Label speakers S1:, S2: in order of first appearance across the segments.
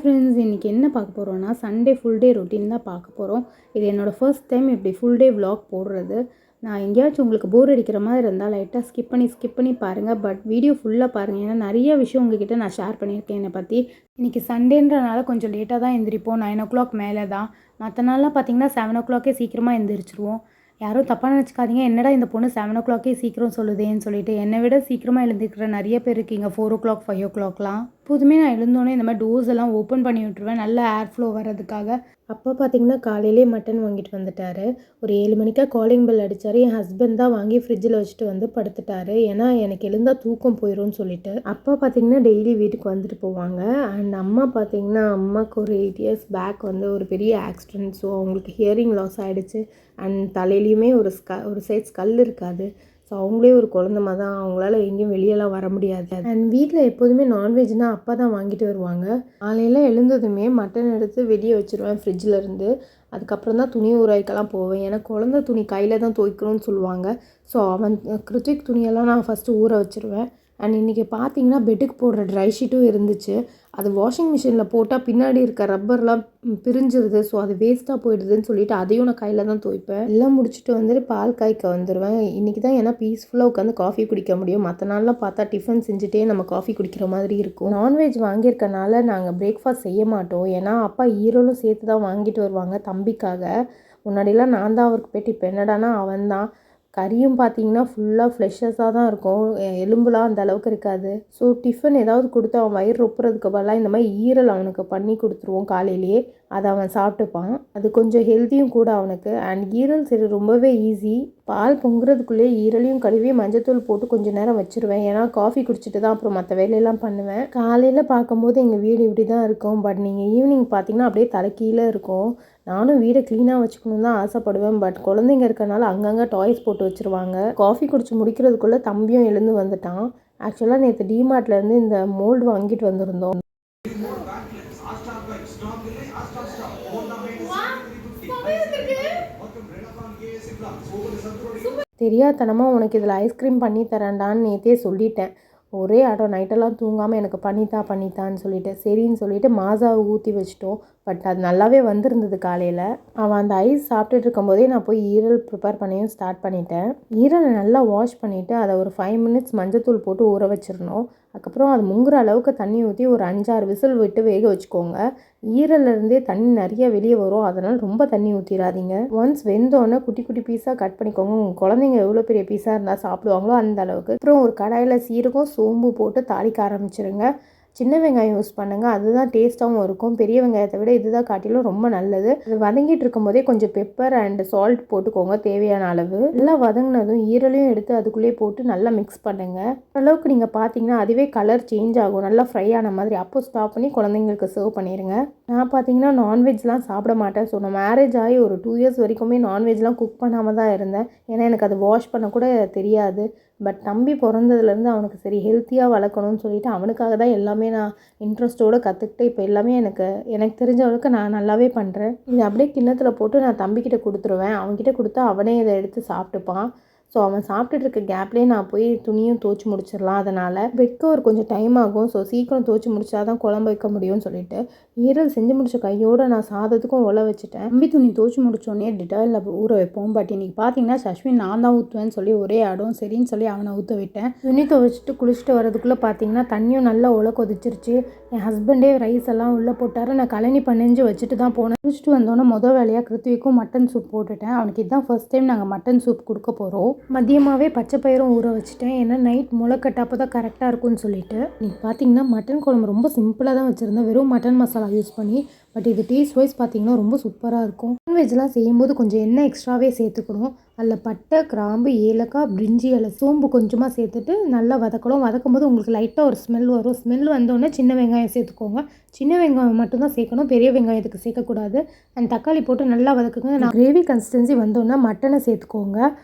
S1: Friends, இன்றைக்கி என்ன பார்க்க போகிறோன்னா சண்டே ஃபுல் டே ரொட்டீன் தான் பார்க்க போகிறோம். இது என்னோடய ஃபர்ஸ்ட் டைம் இப்படி ஃபுல் டே vlog போடுறது. நான் எங்கேயாச்சும் உங்களுக்கு போர் அடிக்கிற மாதிரி இருந்தால் லைட்டாக ஸ்கிப் பண்ணி பாருங்கள். பட் வீடியோ ஃபுல்லாக பாருங்கள். ஏன்னா நிறைய விஷயம் உங்ககிட்ட நான் ஷேர் பண்ணியிருக்கேன் என்னை பற்றி. இன்றைக்கி சண்டேன்றனால கொஞ்சம் லேட்டாக தான் எழுந்திரிப்போம். 9 o'clock மேலே தான். மற்ற நாள்லாம் பார்த்திங்கன்னா 7 o'clock சீக்கிரமாக எழுந்திரிச்சிருவோம். யாரும் தப்பாக நினச்சிக்காதீங்க, என்னடா இந்த பொண்ணு 7 o'clock சீக்கிரம் சொல்லுதேன்னு சொல்லிட்டு. என்னை விட சீக்கிரமாக எழுந்திருக்கிற நிறைய பேர் இருக்கீங்க 4 o'clock 5 o'clockலாம். எப்போதுமே நான் எழுந்தோன்னே இந்த மாதிரி டோர்ஸ் எல்லாம் ஓப்பன் பண்ணி விட்டுருவேன், நல்ல ஏர் ஃப்ளோ வர்றதுக்காக. அப்போ பார்த்திங்கன்னா காலையிலே மட்டன் வாங்கிட்டு வந்துட்டார். ஒரு 7 மணிக்காக காலிங் பெல் அடித்தார். என் ஹஸ்பண்ட் தான் வாங்கி ஃப்ரிட்ஜில் வச்சுட்டு வந்து படுத்துட்டார். ஏன்னா எனக்கு எழுந்தால் தூக்கம் போயிடும்னு சொல்லிட்டு. அப்பா பார்த்திங்கன்னா டெய்லி வீட்டுக்கு வந்துட்டு போவாங்க. அண்ட் அம்மா பார்த்திங்கன்னா அம்மாவுக்கு ஒரு 8 years பேக் வந்து ஒரு பெரிய ஆக்சிடென்ட். ஸோ அவங்களுக்கு ஹியரிங் லாஸ் ஆகிடுச்சு. அண்ட் தலையிலையுமே ஒரு சைட் ஸ்கல் இருக்காது. ஸோ அவங்களே ஒரு குழந்தைமா தான், அவங்களால எங்கேயும் வெளியெல்லாம் வர முடியாது. அண்ட் வீட்டில் எப்போதுமே நான்வெஜ்னால் அப்பா தான் வாங்கிட்டு வருவாங்க. காலையில் எழுந்ததுமே மட்டன் எடுத்து வெளியே வச்சுருவேன் ஃப்ரிட்ஜில் இருந்து. அதுக்கப்புறம் தான் துணி ஊறாய்க்கெல்லாம் போவேன். ஏன்னா குழந்தை துணி கையில் தான் துவைக்கணும்னு சொல்லுவாங்க. ஸோ கிருத்திக் துணியெல்லாம் நான் ஃபஸ்ட்டு ஊற வச்சுருவேன். அண்ட் இன்றைக்கி பார்த்தீங்கன்னா பெட்டுக்கு போடுற ட்ரை ஷீட்டும் இருந்துச்சு. அது வாஷிங் மிஷினில் போட்டால் பின்னாடி இருக்க ரப்பர்லாம் பிரிஞ்சிருது. ஸோ அது வேஸ்ட்டாக போயிடுதுன்னு சொல்லிட்டு அதையும் நான் கையில் தான் துவைப்பேன். எல்லாம் முடிச்சுட்டு வந்துட்டு பால் காய்க்க வந்துடுவேன். இன்றைக்கி தான் ஏன்னா பீஸ்ஃபுல்லாக உட்காந்து காஃபி குடிக்க முடியும். மற்ற நாள்லாம் பார்த்தா டிஃபன் செஞ்சுட்டே நம்ம காஃபி குடிக்கிற மாதிரி இருக்கும். நான்வெஜ் வாங்கியிருக்கனால நாங்கள் பிரேக்ஃபாஸ்ட் செய்ய மாட்டோம். ஏன்னா அப்பா ஈரலும் சேர்த்து தான் வாங்கிட்டு வருவாங்க தம்பிக்காக. முன்னாடிலாம் நான் தான் அவருக்கு போய்ட்டு, இப்போ என்னடானா அவன் தான். கறியும் பார்த்திங்கன்னா ஃபுல்லாக ஃப்ளெஷ்ஷஸாக தான் இருக்கும், எலும்புலாம் அந்த அளவுக்கு இருக்காது. ஸோ டிஃபன் ஏதாவது கொடுத்து அவன் வயிறு ரொப்புறதுக்கு பதிலாக இந்த மாதிரி ஈரல் அவனுக்கு பண்ணி கொடுத்துருவோம் காலையிலேயே. அதை அவன் சாப்பிட்டுப்பான். அது கொஞ்சம் ஹெல்த்தியும் கூட அவனுக்கு. அண்ட் ஈரல் சரி ரொம்பவே ஈஸி. பால் பொங்குறதுக்குள்ளே ஈரலையும் கழுவி மஞ்சத்தூள் போட்டு கொஞ்சம் நேரம் வச்சுருவேன். ஏன்னா காஃபி குடிச்சிட்டு தான் அப்புறம் மற்ற வேலையெல்லாம் பண்ணுவேன். காலையில் பார்க்கும்போது எங்கள் வீடு இப்படி தான் இருக்கும். பட் நீங்கள் ஈவினிங் பார்த்திங்கன்னா அப்படியே தலைக்கீழே இருக்கும். நானும் வீடை க்ளீனாக வச்சுக்கணுன்னு தான் ஆசைப்படுவேன். பட் குழந்தைங்க இருக்கனால அங்கங்கே டாய்ஸ் போட்டு வச்சுருவாங்க. காஃபி குடிச்சு முடிக்கிறதுக்குள்ளே தம்பியும் எழுந்து வந்துட்டான். ஆக்சுவலாக நேற்று டிமார்ட்லேருந்து இந்த மோல்டு வாங்கிட்டு வந்திருந்தோம். தெரியாதனமாக உனக்கு இதில் ஐஸ்கிரீம் பண்ணி தரேன்டான்னு நேற்றே சொல்லிட்டேன். ஒரே ஆடம் நைட்டெல்லாம் தூங்காமல் எனக்கு பண்ணித்தான்னு சொல்லிட்டு சரின்னு சொல்லிட்டு மாசாவை ஊற்றி வச்சிட்டோம். பட் அது நல்லாவே வந்திருந்தது. காலையில் அவன் அந்த ஐஸ் சாப்பிட்டுட்டு இருக்கும்போதே நான் போய் ஈரல் ப்ரிப்பேர் பண்ணியும் ஸ்டார்ட் பண்ணிட்டேன். ஈரலை நல்லா வாஷ் பண்ணிவிட்டு அதை ஒரு 5 minutes மஞ்சத்தூள் போட்டு ஊற வச்சிடணும். அதுக்கப்புறம் அது முங்குற அளவுக்கு தண்ணி ஊற்றி ஒரு 5-6 விசில் விட்டு வேக வச்சுக்கோங்க. ஈரல்லேருந்தே தண்ணி நிறைய வெளியே வரும், அதனால் ரொம்ப தண்ணி ஊற்றிடாதீங்க. ஒன்ஸ் வெந்தோடனே குட்டி குட்டி பீஸாக கட் பண்ணிக்கோங்க. உங்கள் குழந்தைங்க எவ்வளோ பெரிய பீஸாக இருந்தால் சாப்பிடுவாங்களோ அந்த அளவுக்கு. அப்புறம் ஒரு கடாயில் சீரகம் சோம்பு போட்டு தாளிக்க ஆரம்பிச்சிருங்க. சின்ன வெங்காயம் யூஸ் பண்ணுங்கள், அதுதான் டேஸ்ட்டாகவும் இருக்கும். பெரிய வெங்காயத்தை விட இதுதான் காட்டிலும் ரொம்ப நல்லது. அது வதங்கிட்டு இருக்கும்போதே கொஞ்சம் பெப்பர் அண்ட் சால்ட் போட்டுக்கோங்க தேவையான அளவு. நல்லா வதங்கினதும் ஈரலையும் எடுத்து அதுக்குள்ளேயே போட்டு நல்லா மிக்ஸ் பண்ணுங்கள். அளவுக்கு நீங்கள் பார்த்தீங்கன்னா அதுவே கலர் சேஞ்ச் ஆகும், நல்லா ஃப்ரை ஆன மாதிரி. அப்போ ஸ்டாப் பண்ணி குழந்தைங்களுக்கு சர்வ் பண்ணிடுங்க. நான் பார்த்தீங்கன்னா நான்வெஜ்லாம் சாப்பிட மாட்டேன். ஸோ நான் மேரேஜ் ஆகி ஒரு 2 years வரைக்குமே நான்வெஜ்லாம் குக் பண்ணாமல் தான் இருந்தேன். ஏன்னா எனக்கு அது வாஷ் பண்ண கூட தெரியாது. பட் தம்பி பிறந்ததுலேருந்து அவனுக்கு சரி ஹெல்த்தியாக வளர்க்கணும்னு சொல்லிட்டு அவனுக்காக தான் எல்லாமே நான் இன்ட்ரெஸ்ட்டோடு கற்றுக்கிட்டு இப்போ எல்லாமே எனக்கு தெரிஞ்ச அளவுக்கு நான் நல்லாவே பண்ணுறேன். இது அப்படியே கிண்ணத்தில் போட்டு நான் தம்பிக்கிட்ட கொடுத்துருவேன். அவன்கிட்ட கொடுத்தா அவனே இதை எடுத்து சாப்பிட்டுப்பான். ஸோ அவன் சாப்பிட்டுட்டு இருக்க கேப்லேயே நான் போய் துணியும் துவச்சி முடிச்சிடலாம். அதனால் வைக்க ஒரு கொஞ்சம் டைம் ஆகும். ஸோ சீக்கிரம் துவச்சி முடிச்சா தான் குழம்பு வைக்க முடியும்னு சொல்லிட்டு ஈரல் செஞ்சு முடிச்ச கையோடு நான் சாதத்துக்கும் உள்ள வச்சுட்டேன். தம்பி துணி துவச்சி முடிச்சோடனே டிட்டாயில் ஊற வைப்போம். பட் இன்றைக்கி பார்த்தீங்கன்னா சஷ்வின் நான் தான் ஊற்றுவேன்னு சொல்லி ஒரே ஆடும் சரின்னு சொல்லி அவனை ஊற்ற விட்டேன். துணி துவச்சிட்டு குளிச்சுட்டு வரதுக்குள்ளே பார்த்தீங்கன்னா தண்ணியும் நல்லா கொதிச்சிருச்சு. என் ஹஸ்பண்டே ரைஸ் எல்லாம் உள்ளே போட்டார். நான் கழனி பணிஞ்சு வச்சுட்டு தான் போனேன். குளிச்சுட்டு வந்தோன்னே மொதல் வேலையாக கிருத்திக்கும் மட்டன் சூப் போட்டுட்டேன். அவனுக்கு இதுதான் ஃபர்ஸ்ட் டைம் நாங்கள் மட்டன் சூப் கொடுக்க போகிறோம். மதியமாகவே பச்சை பயிரும் ஊற வச்சுட்டேன். ஏன்னா நைட் முளைக்கட்டப்போ தான் கரெக்டாக இருக்கும்னு சொல்லிட்டு. நீங்கள் பார்த்தீங்கன்னா மட்டன் குழம்பு ரொம்ப சிம்பிளாக தான் வச்சுருந்தேன், வெறும் மட்டன் மசாலா யூஸ் பண்ணி. பட் இது டேஸ்ட் வைஸ் பார்த்தீங்கன்னா ரொம்ப சூப்பராக இருக்கும். நான்வெஜ்லாம் செய்யும்போது கொஞ்சம் எண்ணெய் எக்ஸ்ட்ராவே சேர்த்துக்கணும். அதில் பட்டை கிராம்பு ஏலக்காய் பிரிஞ்சி இலை சோம்பு கொஞ்சமாக சேர்த்துட்டு நல்லா வதக்கணும். வதக்கும்போது உங்களுக்கு லைட்டாக ஒரு ஸ்மெல் வரும். ஸ்மெல் வந்தோடனே சின்ன வெங்காயம் சேர்த்துக்கோங்க. சின்ன வெங்காயம் மட்டும்தான் சேர்க்கணும், பெரிய வெங்காயத்துக்கு சேர்க்கக்கூடாது. அண்ட் தக்காளி போட்டு நல்லா வதக்குங்க. நான் கிரேவி கன்சிஸ்டன்சி வந்தோடனே மட்டனை சேர்த்துக்கோங்க.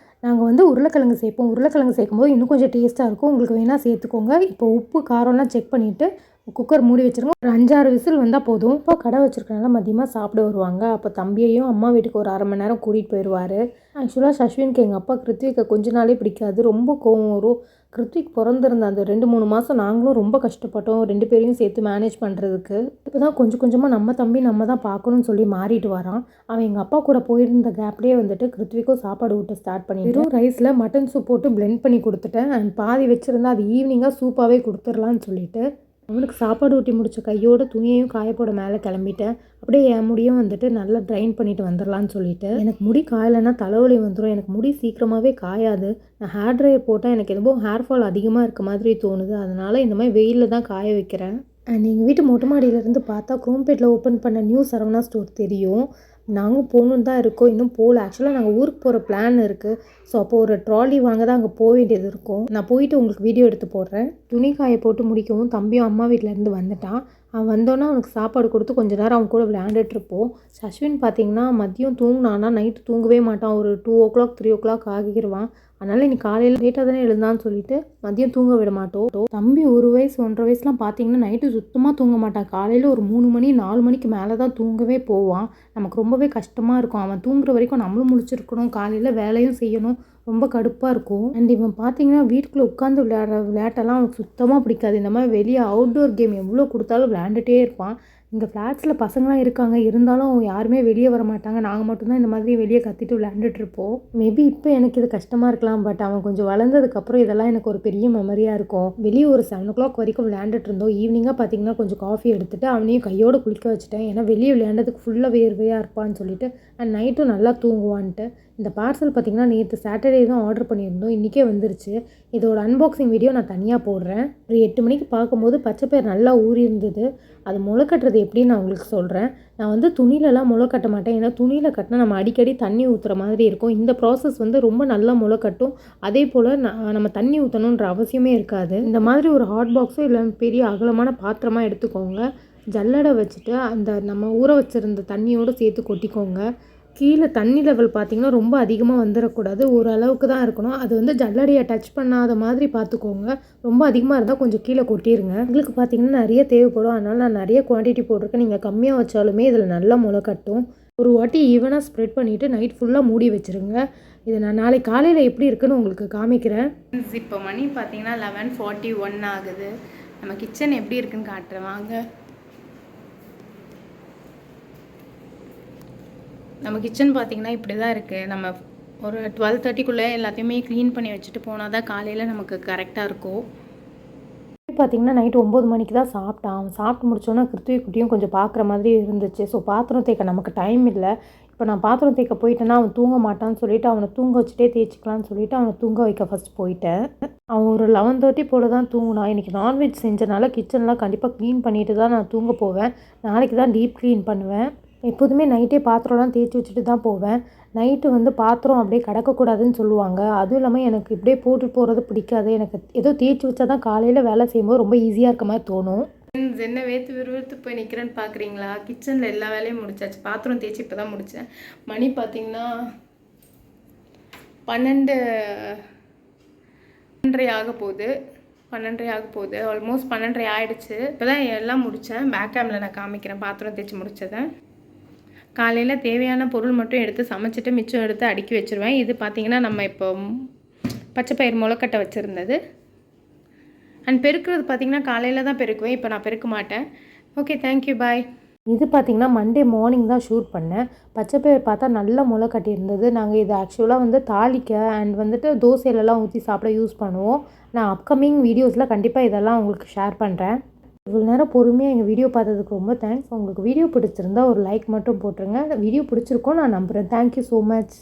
S1: நாங்கள் வந்து உருளைக்கிழங்கு சேர்ப்போம். உருளைக்கிழங்கு சேர்க்கும்போது இன்னும் கொஞ்சம் டேஸ்ட்டாக இருக்கும். உங்களுக்கு வேணால் சேர்த்துக்கோங்க. இப்போ உப்பு காரம்லாம் செக் பண்ணிவிட்டு குக்கர் மூடி வச்சுருங்க. ஒரு 5-6 விசில் வந்தால் போதும். இப்போ கடை வச்சுருக்கனால மதியமாக சாப்பிட வருவாங்க. அப்போ தம்பியையும் அம்மா வீட்டுக்கு ஒரு 1/2 மணி நேரம் கூட்டிகிட்டு போயிடுவார். ஆக்சுவலாக சஷ்வினுக்கு எங்கள் அப்பா கிருத்விகை கொஞ்ச நாளே பிடிக்காது. ரொம்ப கோவம் வரும். கிருத்விக் பிறந்திருந்த அந்த 2-3 மாதம் நாங்களும் ரொம்ப கஷ்டப்பட்டோம் 2 பேரையும் சேர்த்து மேனேஜ் பண்ணுறதுக்கு. இப்போ தான் கொஞ்சம் கொஞ்சமாக நம்ம தம்பி நம்ம தான் பார்க்கணும்னு சொல்லி மாறிட்டு வரான். அவன் எங்கள் அப்பா கூட போயிருந்த கேப்லேயே வந்துட்டு கிருத்விக்கும் சாப்பாடு ஊட்ட ஸ்டார்ட் பண்ணி வெறும் ரைஸில் மட்டன் சூப் போட்டு பிளெண்ட் பண்ணி கொடுத்துட்டேன். அண்ட் பாதி வச்சுருந்தா அது ஈவினிங்காக சூப்பாகவே கொடுத்துடலான்னு சொல்லிட்டு அவனுக்கு சாப்பாடு ஊட்டி முடித்த கையோட துணியையும் காயப்போட மேலே கிளம்பிட்டேன். அப்படியே என் முடியும் வந்துட்டு நல்லா ட்ரைன் பண்ணிட்டு வந்துடலான்னு சொல்லிட்டு எனக்கு முடி காயலைன்னா தலைவலி வந்துடும். எனக்கு முடி சீக்கிரமாகவே காயாது. நான் ஹேர் ட்ரையர் போட்டால் எனக்கு எதுவும் ஹேர் ஃபால் அதிகமாக இருக்க மாதிரி தோணுது. அதனால் இந்த மாதிரி வெயிலில் தான் காய வைக்கிறேன். அண்ட் எங்கள் வீட்டு மொட்டை மாடியிலேருந்து பார்த்தா குரோம்பேட்டில் ஓப்பன் பண்ண நியூ சரவணா ஸ்டோர் தெரியும். நாங்களும் போகணுன்னு தான் இருக்கோம், இன்னும் போகல. ஆக்சுவலாக நாங்கள் ஊருக்கு போகிற பிளான் இருக்குது. ஸோ அப்போது ஒரு ட்ராலி வாங்க தான் அங்கே போக வேண்டியது இருக்கும். நான் போயிட்டு உங்களுக்கு வீடியோ எடுத்து போடுறேன். துணி காய போட்டு முடிக்கவும் தம்பியும் அம்மா வீட்டிலேருந்து வந்துட்டான். அவன் வந்தோன்னா அவனுக்கு சாப்பாடு கொடுத்து கொஞ்சம் நேரம் அவன் கூட விளையாண்டுட்ருப்போம். சஷ்வின் பார்த்திங்கன்னா மதியம் தூங்கினான்னா நைட்டு தூங்கவே மாட்டான். ஒரு 2 o'clock 3 o'clock ஆகிடுவான். அதனால் இன்னைக்கு காலையில் லேட்டாக தானே எழுந்தான்னு சொல்லிட்டு மதியம் தூங்க விட மாட்டோம். தம்பி 1 வயசு 1.5 வயசுலாம் பார்த்தீங்கன்னா நைட்டு சுத்தமாக தூங்க மாட்டான். காலையில் ஒரு 3 மணி 4 மணிக்கு மேலே தான் தூங்கவே போவான். நமக்கு ரொம்பவே கஷ்டமாக இருக்கும். அவன் தூங்குற வரைக்கும் நம்மளும் முழிச்சிருக்கணும், காலையில் வேலையும் செய்யணும், ரொம்ப கடுப்பாக இருக்கும். அண்ட் இவன் பார்த்தீங்கன்னா வீட்டுக்குள்ளே உட்காந்து விளையாடுற விளையாட்டெல்லாம் அவனுக்கு சுத்தமாக பிடிக்காது. இந்த மாதிரி வெளியே அவுட்டோர் கேம் எவ்வளோ கொடுத்தாலும் விளையாண்டுட்டே இருப்பான். இங்கே ஃப்ளாட்ஸில் பசங்களாம் இருக்காங்க, இருந்தாலும் யாருமே வெளியே வர மாட்டாங்க. நாங்கள் மட்டும்தான் இந்த மாதிரி வெளியே கத்திட்டு விளையாண்டுட்ருப்போம். மேபி இப்போ எனக்கு இது கஷ்டமாக இருக்கலாம், பட் அவன் கொஞ்சம் வளர்ந்ததுக்கப்புறம் இதெல்லாம் எனக்கு ஒரு பெரிய மெமரியாக இருக்கும். வெளியே ஒரு 7 o'clock வரைக்கும் விளையாண்டுட்டு இருந்தோம். ஈவினிங்காக பார்த்தீங்கன்னா கொஞ்சம் காஃபி எடுத்துகிட்டு அவனையும் கையோடு குளிக்க வச்சுட்டேன். ஏன்னா வெளியே விளையாண்டதுக்கு ஃபுல்லாக வேர்வையாக இருப்பான்னு சொல்லிட்டு. அண்ட் நைட்டும் நல்லா தூங்குவான்ட்டு. இந்த பார்சல் பார்த்திங்கன்னா நேற்று சாட்டர்டே தான் ஆர்டர் பண்ணியிருந்தோம், இன்றைக்கே வந்துருச்சு. இதோட அன்பாக்சிங் வீடியோ நான் தனியாக போடுறேன். ஒரு 8 மணிக்கு பார்க்கும்போது பச்சைப்பயிர் நல்லா ஊறி இருந்தது. அது முளை கட்டுறது எப்படின்னு நான் உங்களுக்கு சொல்கிறேன். நான் வந்து துணியிலலாம் முளை கட்ட மாட்டேன். ஏன்னா துணியில் கட்டினா நம்ம அடிக்கடி தண்ணி ஊற்றுற மாதிரி இருக்கும். இந்த ப்ராசஸ் வந்து ரொம்ப நல்லா முளை கட்டும். அதே போல் நம்ம தண்ணி ஊற்றணுன்ற அவசியமே இருக்காது. இந்த மாதிரி ஒரு ஹாட் பாக்ஸோ இல்லை பெரிய அகலமான பாத்திரமாக எடுத்துக்கோங்க. ஜல்லடை வச்சுட்டு அந்த நம்ம ஊற வச்சுருந்த தண்ணியோடு சேர்த்து கொட்டிக்கோங்க. கீழே தண்ணி லெவல் பார்த்திங்கன்னா ரொம்ப அதிகமாக வந்துடக்கூடாது, ஓரளவுக்கு தான் இருக்கணும். அது வந்து ஜல்லடியை டச் பண்ணாத மாதிரி பார்த்துக்கோங்க. ரொம்ப அதிகமாக இருந்தால் கொஞ்சம் கீழே கொட்டிடுங்க. உங்களுக்கு பார்த்திங்கன்னா நிறைய தேவைப்படும், அதனால் நான் நிறைய குவான்டிட்டி போட்டிருக்கேன். நீங்கள் கம்மியாக வச்சாலுமே இதில் நல்லா முளை கட்டும். ஒரு வாட்டி ஈவனாக ஸ்ப்ரெட் பண்ணிவிட்டு நைட் ஃபுல்லாக மூடி வச்சுருங்க. இதை நான் நாளைக்கு காலையில் எப்படி இருக்குன்னு உங்களுக்கு காமிக்கிறேன். இப்போ மணி பார்த்திங்கன்னா 11:41 ஆகுது. நம்ம கிச்சன் எப்படி இருக்குன்னு காட்டுறேன் வாங்க. நம்ம கிச்சன் பார்த்திங்கன்னா இப்படி தான் இருக்குது. நம்ம ஒரு 12:30க்குள்ளே எல்லாத்தையுமே க்ளீன் பண்ணி வச்சுட்டு போனால் தான் காலையில் நமக்கு கரெக்டாக இருக்கும். பார்த்திங்கன்னா நைட்டு 9 மணிக்கு தான் சாப்பிட்டான். அவன் சாப்பிட்டு முடிச்சோன்னா கிருத்திகை குட்டியும் கொஞ்சம் பார்க்குற மாதிரி இருந்துச்சு. ஸோ பாத்திரம் தேய்க்க நமக்கு டைம் இல்லை. இப்போ நான் பாத்திரம் தேய்க்க போயிட்டேன்னா அவன் தூங்க மாட்டான்னு சொல்லிவிட்டு அவனை தூங்க வச்சுட்டே தேய்ச்சிக்கலான்னு சொல்லிவிட்டு அவனை தூங்க வைக்க ஃபஸ்ட் போயிட்டேன். அவன் ஒரு 11:30 போல் தான் தூங்கினான். இன்றைக்கி நான்வெஜ் செஞ்சனால கிச்சன்லாம் கண்டிப்பாக க்ளீன் பண்ணிவிட்டு தான் நான் தூங்க போவேன். நாளைக்கு தான் டீப் க்ளீன் பண்ணுவேன். எப்போதுமே நைட்டே பாத்திரம்லாம் தேய்ச்சி வச்சுட்டு தான் போவேன். நைட்டு வந்து பாத்திரம் அப்படியே கிடக்கக்கூடாதுன்னு சொல்லுவாங்க. அதுவும் இல்லாமல் எனக்கு இப்படியே போட்டு போகிறது பிடிக்காது. எனக்கு ஏதோ தேய்ச்சி வச்சா தான் காலையில் வேலை செய்யும்போது ரொம்ப ஈஸியாக இருக்க மாதிரி தோணும். என்ன வேர்த்து விறுவிறுத்து போய் நிற்கிறேன்னு பார்க்குறீங்களா? கிச்சனில் எல்லா வேலையும் முடிச்சாச்சு. பாத்திரம் தேய்ச்சி இப்போ தான் முடித்தேன். மணி பார்த்திங்கன்னா 12:30 ஆக போகுது. ஆல்மோஸ்ட் 12:30 ஆகிடுச்சு. இப்போ தான் எல்லாம் முடித்தேன். பேக் கேமில் நான் காமிக்கிறேன் பாத்திரம் தேய்ச்சி முடித்ததை. காலையில் தேவையான பொருள் மட்டும் எடுத்து சமைச்சிட்டு மிச்சம் எடுத்து அடுக்கி வச்சுருவேன். இது பார்த்திங்கன்னா நம்ம இப்போ பச்சைப்பயிர் முளைக்கட்டை வச்சுருந்தது. அண்ட் பெருக்கிறது பார்த்திங்கன்னா காலையில் தான் பெருக்குவேன், இப்போ நான் பெருக்க மாட்டேன். ஓகே, தேங்க்யூ, பாய். இது பார்த்திங்கன்னா மண்டே மார்னிங் தான் ஷூட் பண்ணேன். பச்சைப்பயிர் பார்த்தா நல்லா முளை கட்டியிருந்தது. நாங்கள் இது ஆக்சுவலாக வந்து தாளிக்க அண்ட் வந்துட்டு தோசையிலலாம் ஊற்றி சாப்பிட யூஸ் பண்ணுவோம். நான் அப்கமிங் வீடியோஸில் கண்டிப்பாக இதெல்லாம் உங்களுக்கு ஷேர் பண்ணுறேன். இவ்வளோ நேரம் பொறுமையாக எங்கள் வீடியோ பார்த்ததுக்கு ரொம்ப தேங்க்ஸ். உங்களுக்கு வீடியோ பிடிச்சிருந்தா ஒரு லைக் மட்டும் போட்டுருங்க. வீடியோ பிடிச்சிருக்கோம் நான் நம்புகிறேன். Thank you so much.